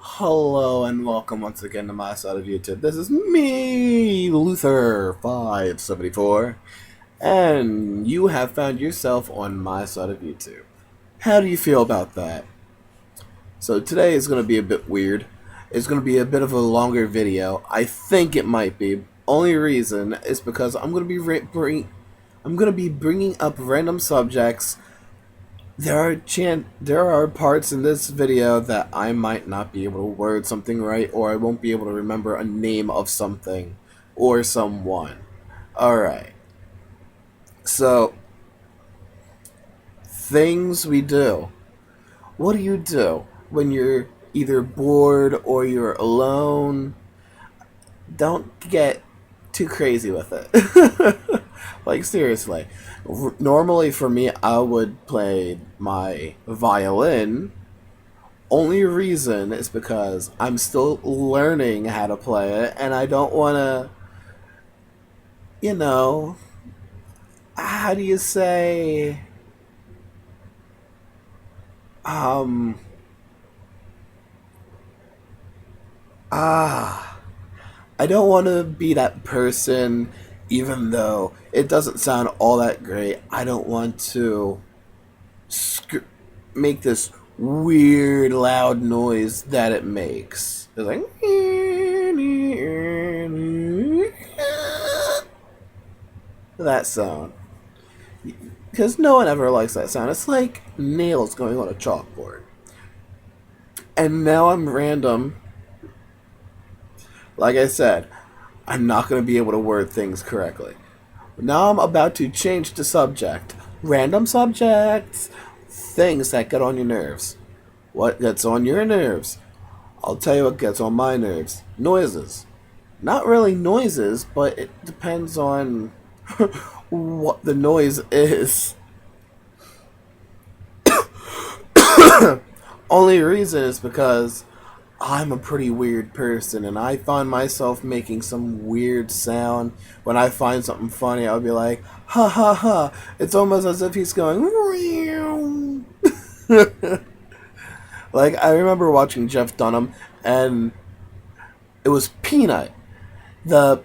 Hello and welcome once again to my side of YouTube. This is me, Luther574, and you have found yourself on my side of YouTube. How do you feel about that? So today is going to be a bit weird. It's going to be a bit of a longer video. I think it might be. Only reason is because I'm going to be bringing up random subjects. There are parts in this video that I might not be able to word something right, or I won't be able to remember a name of something or someone. Alright. So, things we do. What do you do when you're either bored or you're alone? Don't get too crazy with it. Like, seriously. Normally, for me, I would play my violin. Only reason is because I'm still learning how to play it, and I don't want to, you know, how do you say, um, I don't want to be that person, even though it doesn't sound all that great. I don't want to make this weird loud noise that it makes. It's like that sound. Because no one ever likes that sound. It's like nails going on a chalkboard. And now I'm random. Like I said, I'm not going to be able to word things correctly. Now I'm about to change the subject. Random subjects. Things that get on your nerves. What gets on your nerves? I'll tell you what gets on my nerves. Noises. Not really noises, but it depends on what the noise is. Only reason is because I'm a pretty weird person, and I find myself making some weird sound. When I find something funny, I'll be like, ha ha ha. It's almost as if he's going, like, I remember watching Jeff Dunham, and it was Peanut. The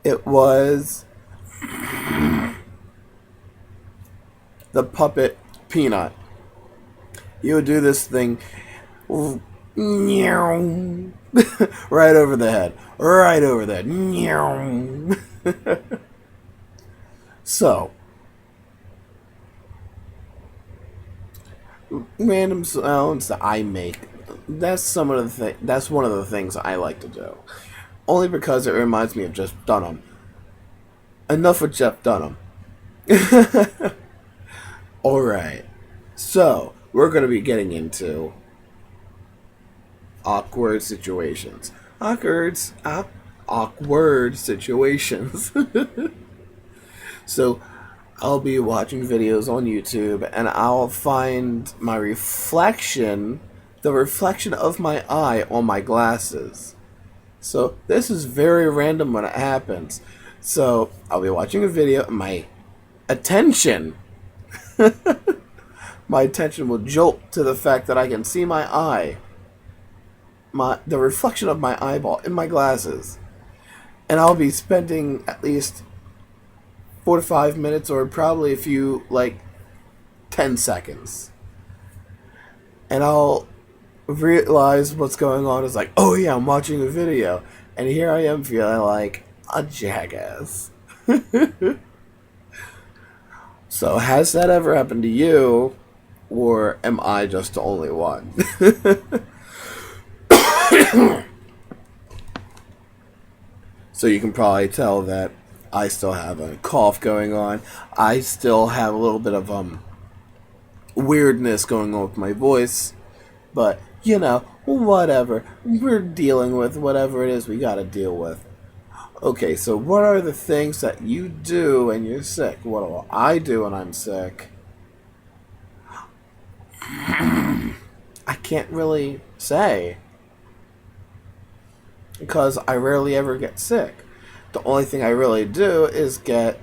it was the puppet Peanut. He would do this thing right over the head. Right over the head. So, random sounds that I make. That's one of the things I like to do. Only because it reminds me of Jeff Dunham. Enough with Jeff Dunham. Alright. So, we're going to be getting into awkward situations. Awkward situations. So, I'll be watching videos on YouTube, and I'll find my reflection, the reflection of my eye on my glasses. So, this is very random when it happens. So, I'll be watching a video, and attention my attention will jolt to the fact that I can see my eye, the reflection of my eyeball in my glasses, and I'll be spending at least 4 to 5 minutes, or probably a few, like 10 seconds, and I'll realize what's going on. Is like, oh yeah, I'm watching a video, and here I am feeling like a jackass. So, has that ever happened to you? Or am I just the only one? So you can probably tell that I still have a cough going on. I still have a little bit of weirdness going on with my voice. But, whatever. We're dealing with whatever it is we gotta deal with. Okay, so what are the things that you do when you're sick? What do I do when I'm sick? I can't really say, because I rarely ever get sick. The only thing I really do is get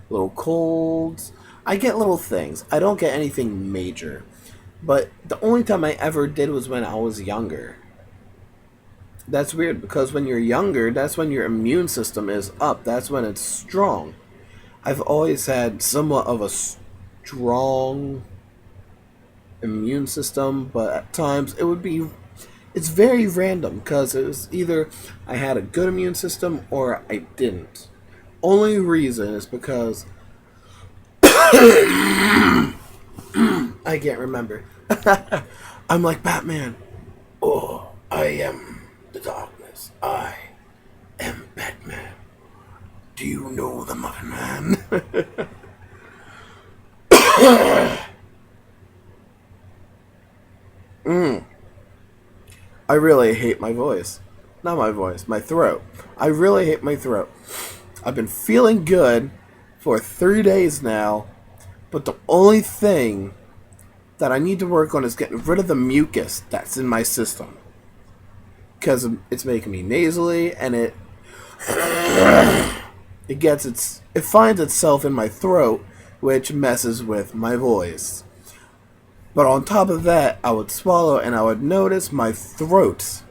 little colds. I get little things. I don't get anything major. But the only time I ever did was when I was younger. That's weird because when you're younger, that's when your immune system is up. That's when it's strong. I've always had somewhat of a strong immune system, but at times it's very random because it was either I had a good immune system or I didn't. Only reason is because I can't remember. I'm like Batman. Oh, I am the darkness. I am Batman. Do you know the Muffin Man? I really hate my voice. Not my voice, my throat. I really hate my throat. I've been feeling good for 3 days now, but the only thing that I need to work on is getting rid of the mucus that's in my system. Because it's making me nasally, and it finds itself in my throat, which messes with my voice. But on top of that, I would swallow and I would notice my throat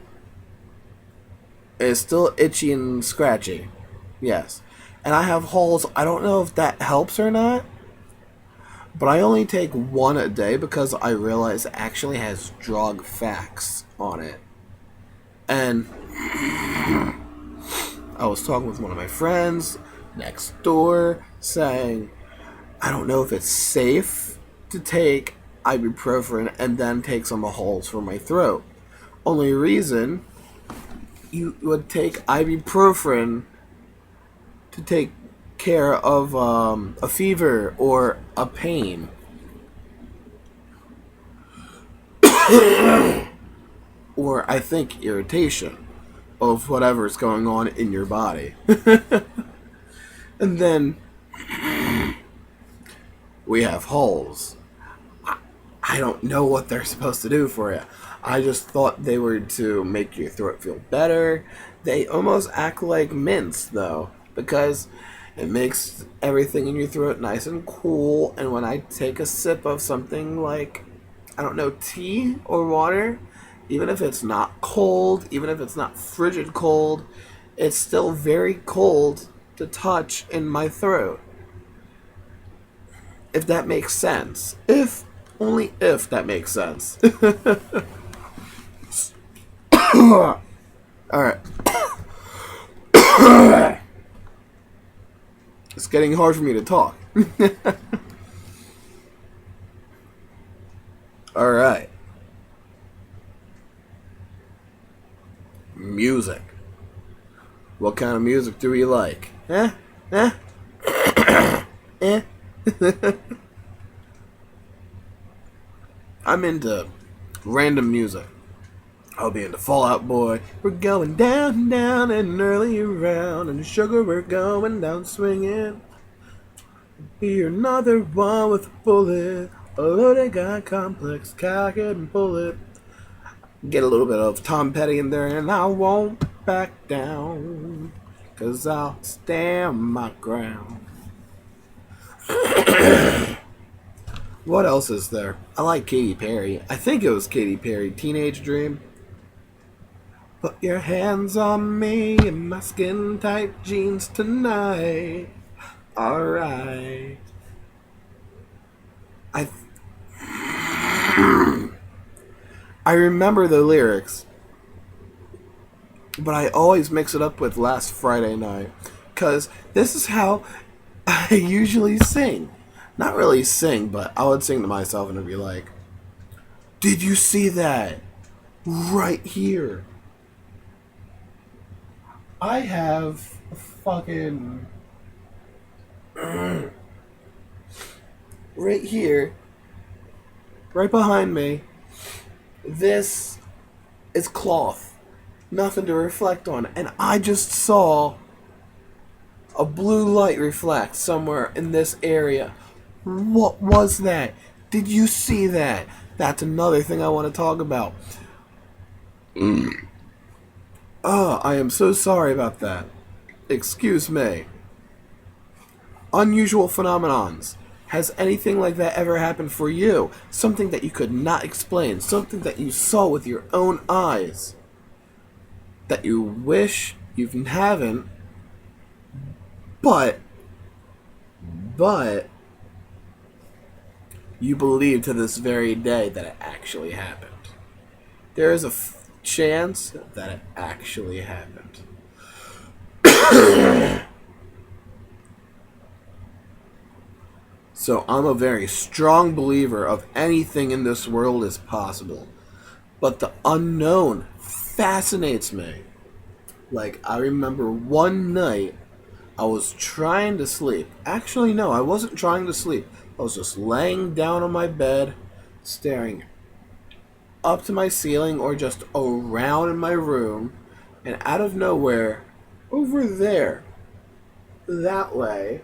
is still itchy and scratchy. Yes. And I have holes. I don't know if that helps or not. But I only take one a day because I realize it actually has drug facts on it. And I was talking with one of my friends next door saying, I don't know if it's safe to take ibuprofen and then take some holes for my throat. Only reason you would take ibuprofen to take care of a fever or a pain. Or I think irritation of whatever's going on in your body. And then we have holes. I don't know what they're supposed to do for you. I just thought they were to make your throat feel better. They almost act like mints, though, because it makes everything in your throat nice and cool. And when I take a sip of something like, I don't know, tea or water, even if it's not cold, even if it's not frigid cold, it's still very cold to touch in my throat. If that makes sense. Only if that makes sense. Alright. It's getting hard for me to talk. Alright. Music. What kind of music do we like? Eh? Eh? Eh? I'm into random music. I'll be into Fall Out Boy. We're going down, down, and early around, and sugar, we're going down swinging. Be another one with a bullet. Oh, they got complex, cock it and pull it. Get a little bit of Tom Petty in there, and I won't back down, 'cause I'll stand my ground. What else is there? I like Katy Perry. I think it was Katy Perry, Teenage Dream. Put your hands on me in my skin tight jeans tonight. Alright. I I remember the lyrics, but I always mix it up with Last Friday Night, 'cause this is how I usually sing. Not really sing, but I would sing to myself and it'd be like, did you see that? Right here. I have a fucking... right here, right behind me, this is cloth. Nothing to reflect on. And I just saw a blue light reflect somewhere in this area. What was that? Did you see that? That's another thing I want to talk about. Oh, I am so sorry about that. Excuse me. Unusual phenomenons. Has anything like that ever happened for you? Something that you could not explain, something that you saw with your own eyes, that you wish you haven't, but, but, you believe to this very day that it actually happened. There is a chance that it actually happened. So I'm a very strong believer of anything in this world is possible. But the unknown fascinates me. Like, I remember one night I was trying to sleep. Actually, no, I wasn't trying to sleep. I was just laying down on my bed, staring up to my ceiling or just around in my room, and out of nowhere, over there, that way,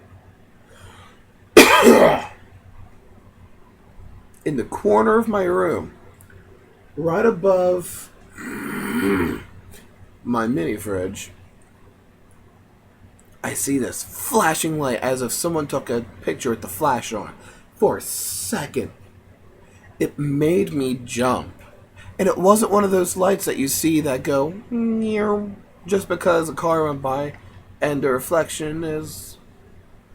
in the corner of my room, right above my mini fridge, I see this flashing light as if someone took a picture with the flash on. For a second, it made me jump. And it wasn't one of those lights that you see that go near just because a car went by and the reflection is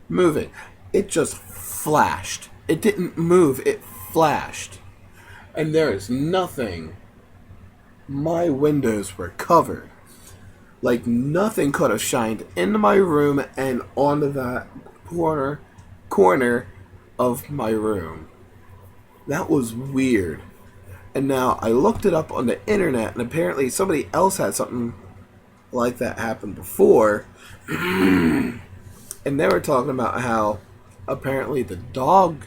moving. It just flashed. It didn't move, it flashed. And there is nothing. My windows were covered. Like nothing could have shined into my room and onto that corner of my room. That was weird. And now I looked it up on the internet, and apparently somebody else had something like that happen before. And they were talking about how apparently the dog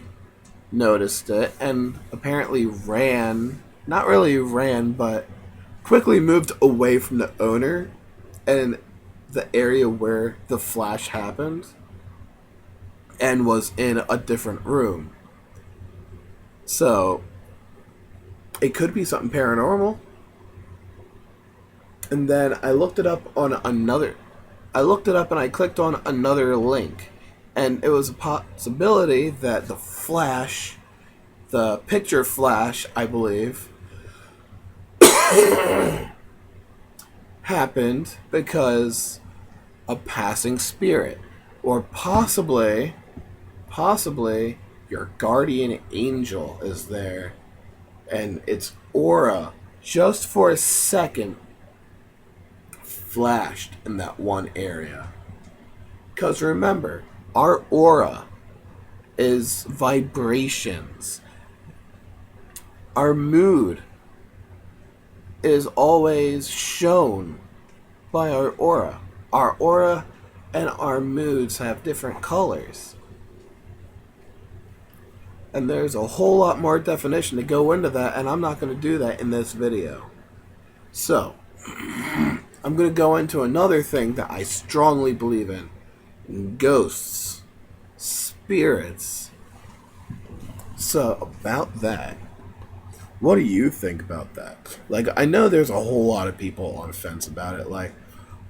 noticed it and apparently ran, not really ran, but quickly moved away from the owner and the area where the flash happened and was in a different room. So it could be something paranormal. And then I looked it up and I clicked on another link. And it was a possibility that the picture flash, I believe, happened because a passing spirit. Or possibly, your guardian angel is there. And its aura, just for a second, flashed in that one area. Because remember, our aura is vibrations. Our mood is always shown by our aura. Our aura and our moods have different colors. And there's a whole lot more definition to go into that, and I'm not going to do that in this video. So, I'm going to go into another thing that I strongly believe in. Ghosts. Spirits. So, about that, what do you think about that? Like, I know there's a whole lot of people on fence about it. Like,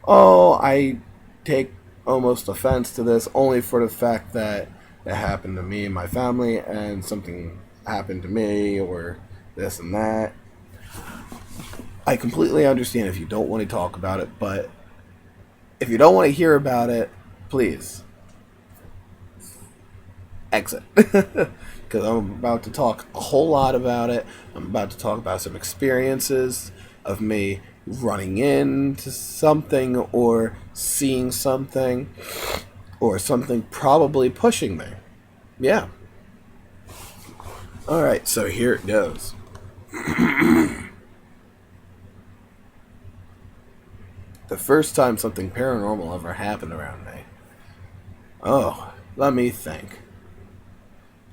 oh, I take almost offense to this only for the fact that it happened to me and my family, and something happened to me, or this and that. I completely understand if you don't want to talk about it, but if you don't want to hear about it, please exit. Because I'm about to talk a whole lot about it. I'm about to talk about some experiences of me running into something or seeing something or something probably pushing me. Yeah. Alright, so here it goes. The first time something paranormal ever happened around me. Oh, let me think.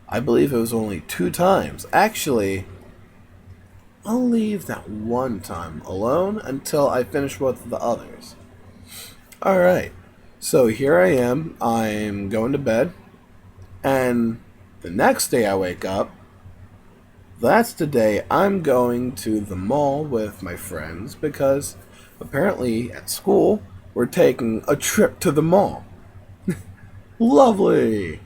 I believe it was only 2 times. Actually, I'll leave that one time alone until I finish with the others. Alright, so here I am. I'm going to bed. And the next day I wake up. That's the day I'm going to the mall with my friends because apparently at school we're taking a trip to the mall. Lovely!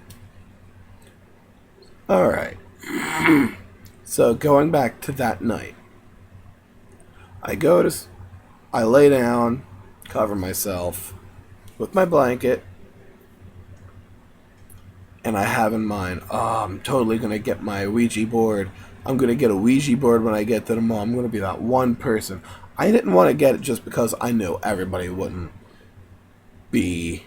Alright. So going back to that night, I go to, I lay down, cover myself with my blanket, and I have in mind, oh, I'm totally going to get my Ouija board. I'm going to get a Ouija board when I get to the mall. I'm going to be that one person. I didn't want to get it just because I knew everybody wouldn't be.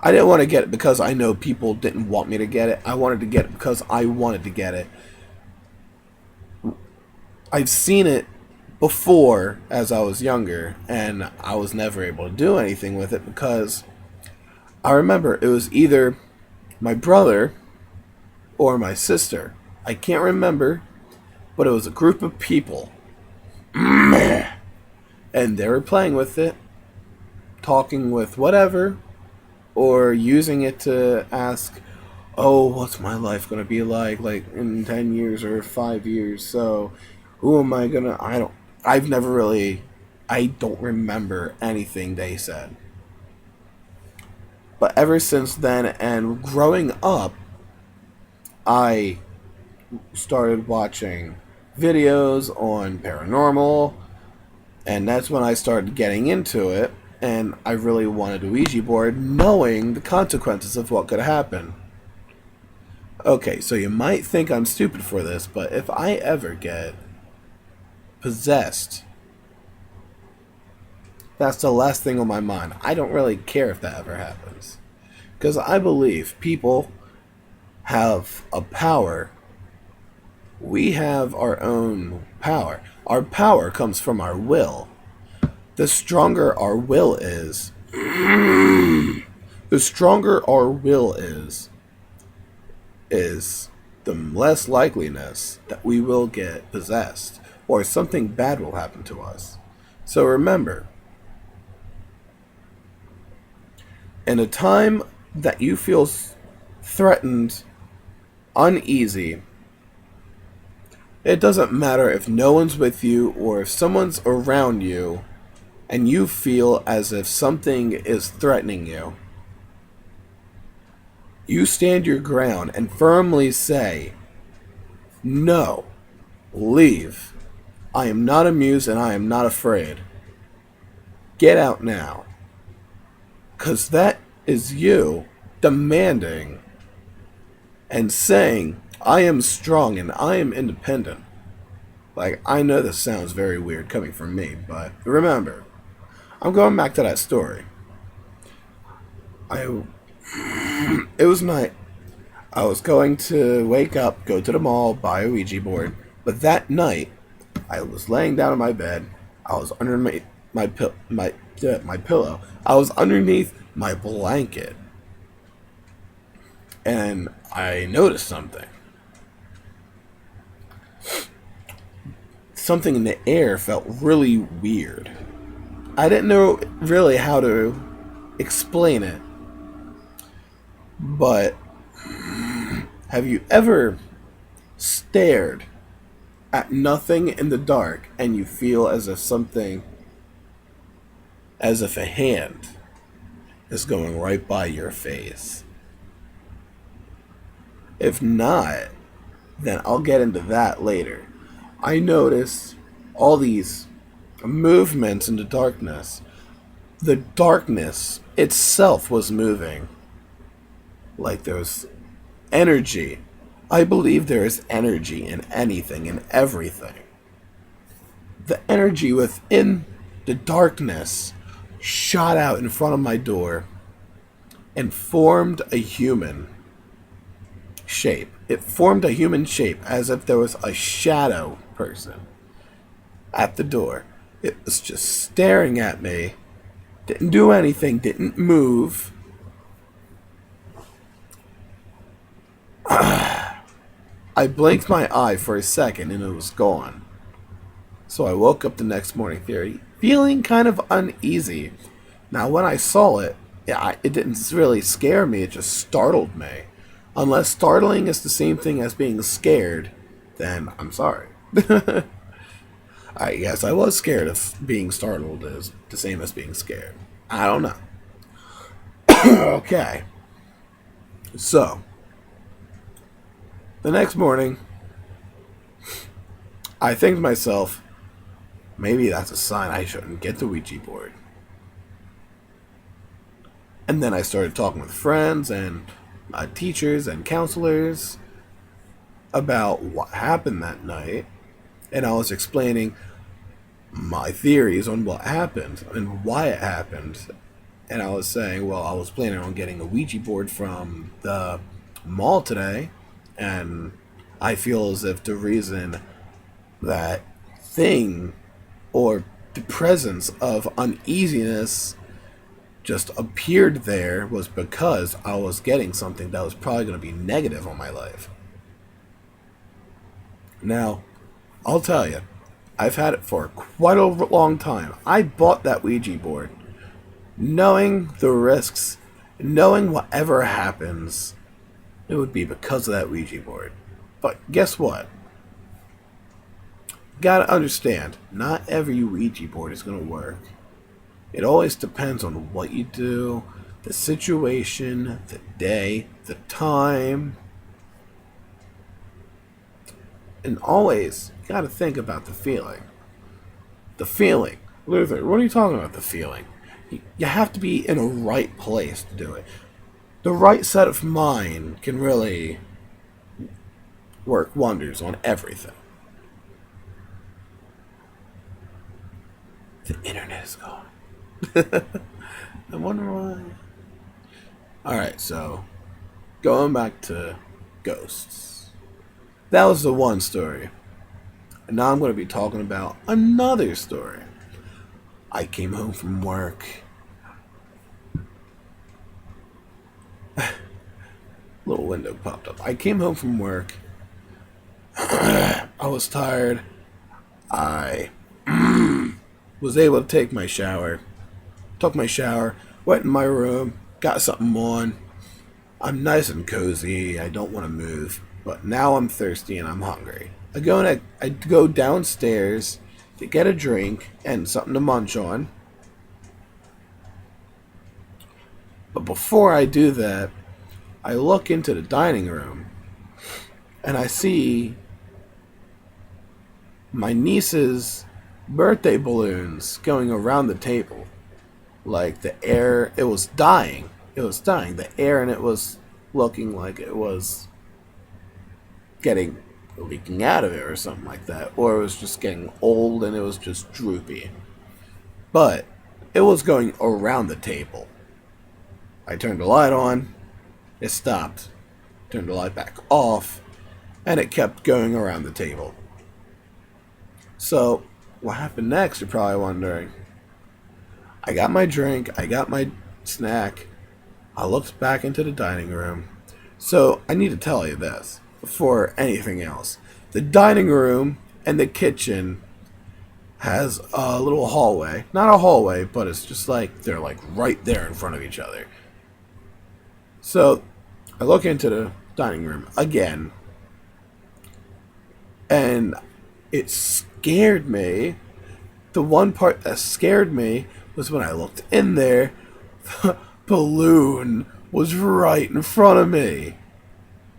I didn't want to get it because I know people didn't want me to get it. I wanted to get it because I wanted to get it. I've seen it before as I was younger, and I was never able to do anything with it because I remember it was either my brother or my sister. I can't remember, but it was a group of people. And they were playing with it, talking with whatever, or using it to ask, oh, what's my life going to be like in 10 years or 5 years? So, who am I going to, I don't remember anything they said. But ever since then, and growing up, I started watching videos on paranormal, and that's when I started getting into it, and I really wanted a Ouija board, knowing the consequences of what could happen. Okay, so you might think I'm stupid for this, but if I ever get possessed, that's the last thing on my mind. I don't really care if that ever happens. Because I believe people have a power. We have our own power. Our power comes from our will. The stronger our will is, the stronger our will is the less likeliness that we will get possessed or something bad will happen to us. So remember, in a time that you feel threatened, uneasy, it doesn't matter if no one's with you or if someone's around you and you feel as if something is threatening you. You stand your ground and firmly say, no, leave. I am not amused and I am not afraid. Get out now. 'Cause that is you demanding and saying, I am strong and I am independent. Like, I know this sounds very weird coming from me, but remember, I'm going back to that story. It was night. I was going to wake up, go to the mall, buy a Ouija board. But that night, I was laying down in my bed. I was under my pillow. I was underneath my blanket, and I noticed something. Something in the air felt really weird. I didn't know really how to explain it, but have you ever stared at nothing in the dark and you feel as if a hand is going right by your face? If not, then I'll get into that later. I noticed all these movements in the darkness. The darkness itself was moving. Like there was energy. I believe there is energy in anything and everything. The energy within the darkness shot out in front of my door and formed a human shape. It formed a human shape as if there was a shadow person at the door. It was just staring at me. Didn't do anything, didn't move. I blinked my eye for a second and it was gone. So I woke up the next morning feeling kind of uneasy. Now when I saw it, it didn't really scare me, it just startled me. Unless startling is the same thing as being scared, then I'm sorry. I guess I was scared if being startled is the same as being scared. I don't know. Okay. So, the next morning, I think to myself, maybe that's a sign I shouldn't get the Ouija board. And then I started talking with friends and teachers and counselors about what happened that night. And I was explaining my theories on what happened and why it happened. And I was saying, well, I was planning on getting a Ouija board from the mall today. And I feel as if the reason that thing or the presence of uneasiness just appeared there was because I was getting something that was probably going to be negative on my life. Now, I'll tell you, I've had it for quite a long time. I bought that Ouija board knowing the risks, knowing whatever happens, it would be because of that Ouija board. But guess what? Gotta understand, not every Ouija board is going to work. It always depends on what you do, the situation, the day, the time. And always, you gotta think about the feeling. The feeling. Luther, what are you talking about, the feeling? You have to be in a right place to do it. The right set of mind can really work wonders on everything. The internet is gone. I wonder why. Alright, so going back to ghosts. That was the one story. And now I'm going to be talking about another story. I came home from work. Little window popped up. I came home from work. I was tired. I was able to take my shower. Took my shower. Went in my room. Got something on. I'm nice and cozy. I don't want to move. But now I'm thirsty and I'm hungry. I go downstairs to get a drink and something to munch on. But before I do that, I look into the dining room and I see my niece's birthday balloons going around the table. Like the air, it was dying. It was dying. The air in it was looking like it was leaking out of it or something like that. Or it was just getting old and it was just droopy. But it was going around the table. I turned the light on. It stopped. Turned the light back off. And it kept going around the table. So, what happened next, you're probably wondering. I got my drink. I got my snack. I looked back into the dining room. So, I need to tell you this before anything else. The dining room and the kitchen has a little hallway. Not a hallway, but it's just like they're like right there in front of each other. So, I look into the dining room again. And it scared me. The one part that scared me was when I looked in there, the balloon was right in front of me.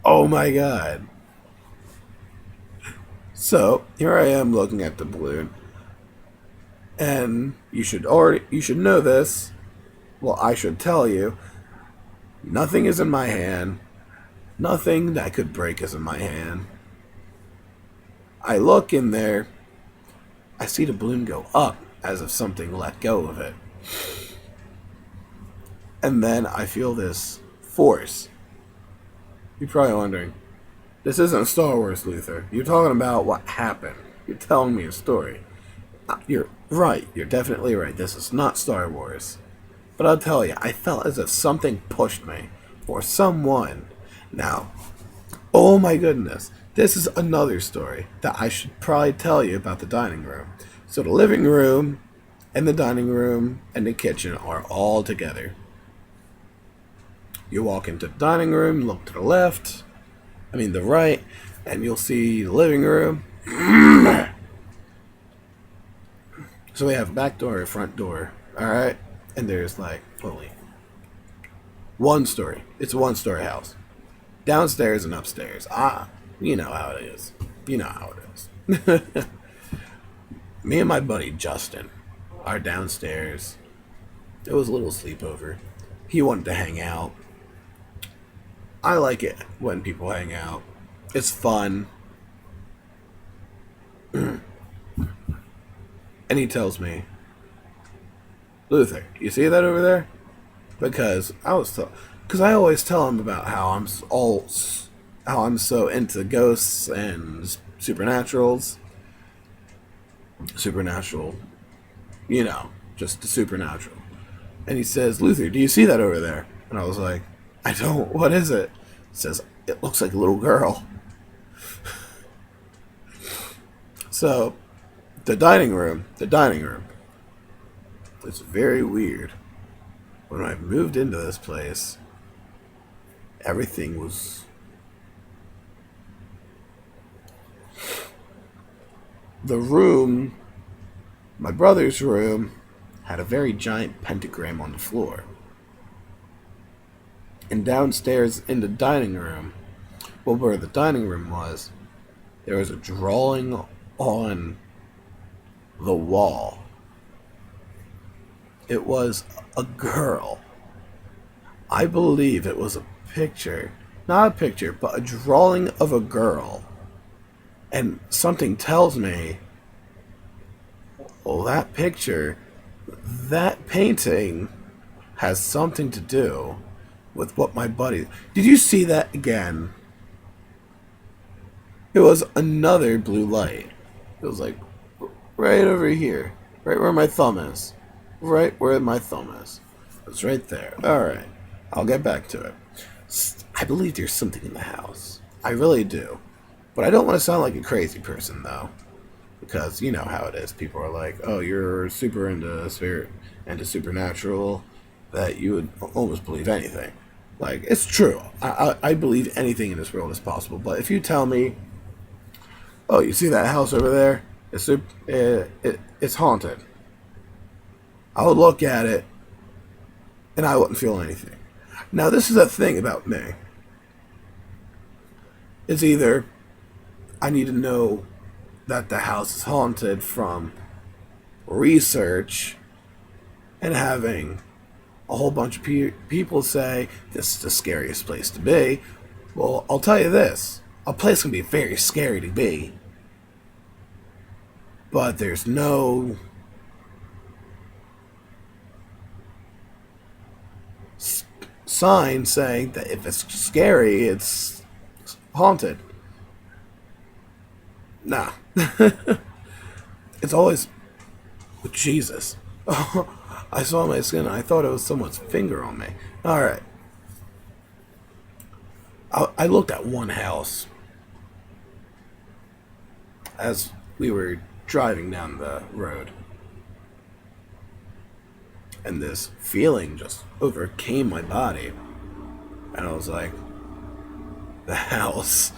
Oh my god. So, here I am looking at the balloon. And you should know this. Well, I should tell you. Nothing is in my hand. Nothing that could break is in my hand. I look in there. I see the balloon go up as if something let go of it. And then I feel this force. You're probably wondering, this isn't Star Wars, Luther. You're talking about what happened. You're telling me a story. You're right. You're definitely right. This is not Star Wars. But I'll tell you, I felt as if something pushed me. Or someone. Now, oh my goodness. This is another story that I should probably tell you about the dining room. So the living room and the dining room and the kitchen are all together. You walk into the dining room, look to the right, and you'll see the living room. So we have a back door, a front door, alright? And there's like only one story. It's a one-story house. Downstairs and upstairs. You know how it is. You know how it is. Me and my buddy Justin are downstairs. It was a little sleepover. He wanted to hang out. I like it when people hang out. It's fun. And he tells me, Luther, you see that over there? Because I always tell him about how I'm so into ghosts and supernatural, just the supernatural. And he says, Luther, do you see that over there? And I was like, I don't. What is it? He says, it looks like a little girl. So, the dining room. It's very weird. When I moved into this place, everything was... The room, my brother's room, had a very giant pentagram on the floor. And downstairs in the dining room, well, where the dining room was, there was a drawing on the wall. It was a girl. I believe it was a picture. Not a picture, but a drawing of a girl. And something tells me, well, that picture, that painting has something to do with what my buddy... Did you see that again? It was another blue light. It was like right over here. Right where my thumb is. Right where my thumb is. It's right there. Alright. I'll get back to it. I believe there's something in the house. I really do. But I don't want to sound like a crazy person, though. Because you know how it is. People are like, oh, you're super into spirit, into supernatural, that you would almost believe anything. Like, it's true. I believe anything in this world is possible. But if you tell me, oh, you see that house over there? It's haunted. I would look at it, and I wouldn't feel anything. Now, this is a thing about me. It's either I need to know that the house is haunted from research and having a whole bunch of people say this is the scariest place to be. Well, I'll tell you this. A place can be very scary to be. But there's no sign saying that if it's scary, it's haunted. Nah. It's always with Jesus. I saw my skin and I thought it was someone's finger on me. Alright. I looked at one house as we were driving down the road. And this feeling just overcame my body. And I was like, the house.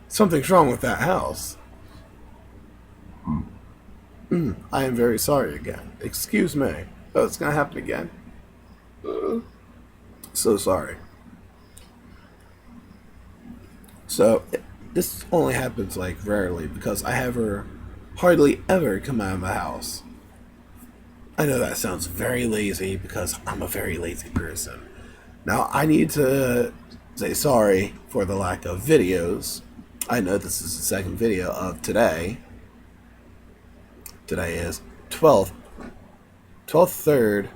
Something's wrong with that house. I am very sorry again. Excuse me. Oh, it's gonna happen again. So sorry. So, this only happens like rarely because I have her hardly ever come out of the house. I know that sounds very lazy because I'm a very lazy person. Now, I need to say sorry for the lack of videos. I know this is the second video of today. Today is 12th 3rd,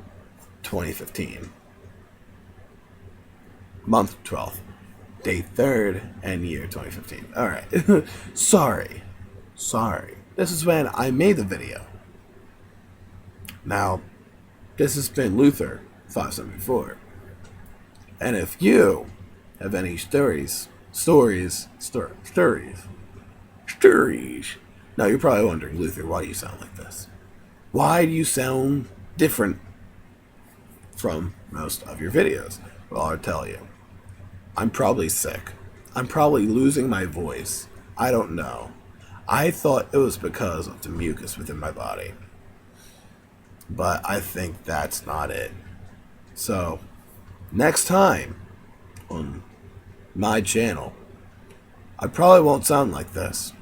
2015. Month 12th. Day 3rd and year 2015. Alright. Sorry. This is when I made the video. Now, this has been Luther 574. And if you have any stories. Now you're probably wondering, Luther, why do you sound like this? Why do you sound different from most of your videos? Well, I'll tell you. I'm probably sick. I'm probably losing my voice. I don't know. I thought it was because of the mucus within my body. But I think that's not it. So, next time on my channel, I probably won't sound like this,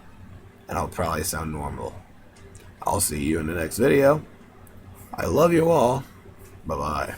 and I'll probably sound normal. I'll see you in the next video. I love you all. Bye-bye.